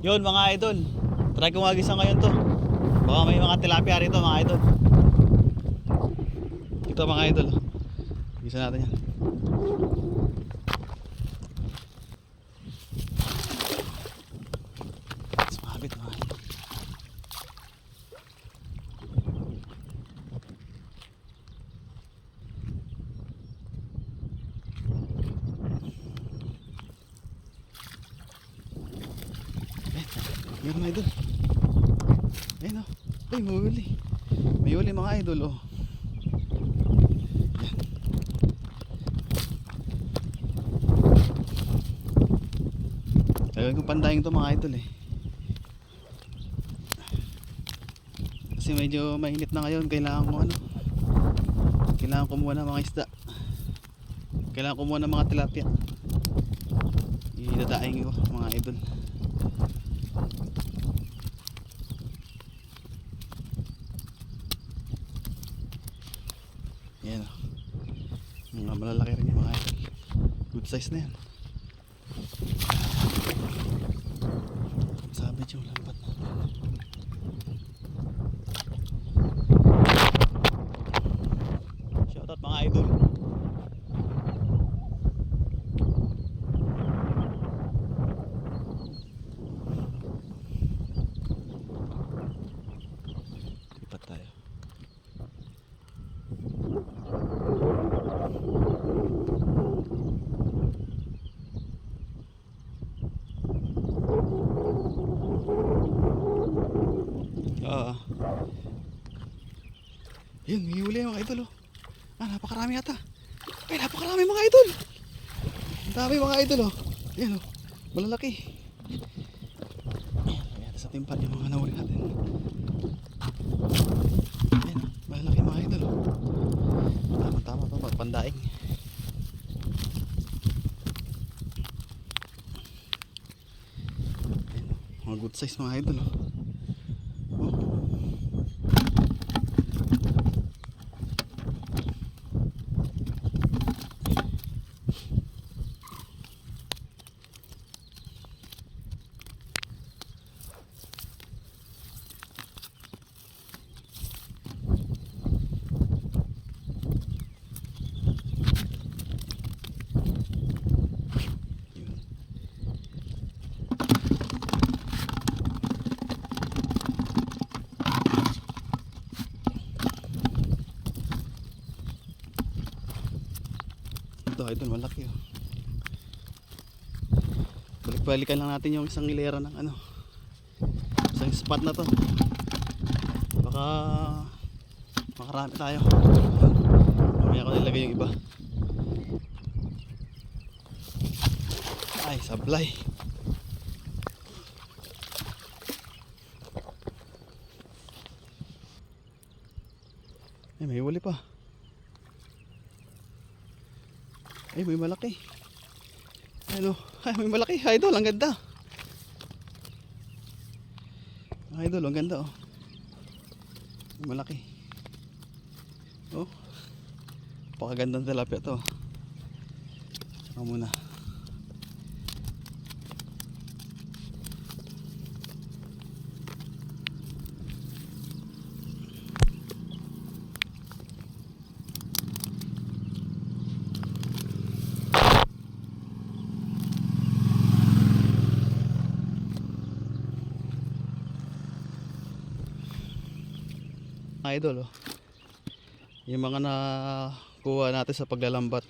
Yun mga idol, try ko magisa ngayon to. Baka may mga tilapia rito mga idol. Ito mga idol, gisa natin yan. Sumabit mga idol. Yun mga idol. Ayun o. Ay, may huli. May huli mga idol o. Yan. Gagawin ko pandaing to mga idol eh. Kasi medyo mainit na ngayon. Kailangan ko ano, kailangan kumuha ng mga isda. Kailangan kumuha ng mga tilapia. Idadaing ko mga idol. Yan o. Mga malalaki rin yung mga idol. Good size na yan. Sabit yung lambat na. Shoutout mga idol. Lipat tayo. Yun, may huli mga idol oh. Napakarami ata. Ay, napakarami mga idol. Ang dami mga idol oh. Yan oh, malalaki. Ayan, sa timpan yung mga nahuli natin. Ayan, malalaki mga idol oh. Tama-tama to, magpandaing. Ayan, mga good size mga idol oh. Ito idol, malaki oh. Balik-balikan lang natin yung isang hilera ng ano, isang spot na to. Baka makarami tayo. Mamaya ko nilagay yung iba. Ay, sablay. Ay, may huli pa. Ay, may malaki. Ano? Ay, may malaki. Idol, ang ganda. Idol, ang ganda oh. May malaki. Oh. Pakagandang tilapia to. Saka muna. Idol oh. Yung mga nakuha natin sa paglalambat.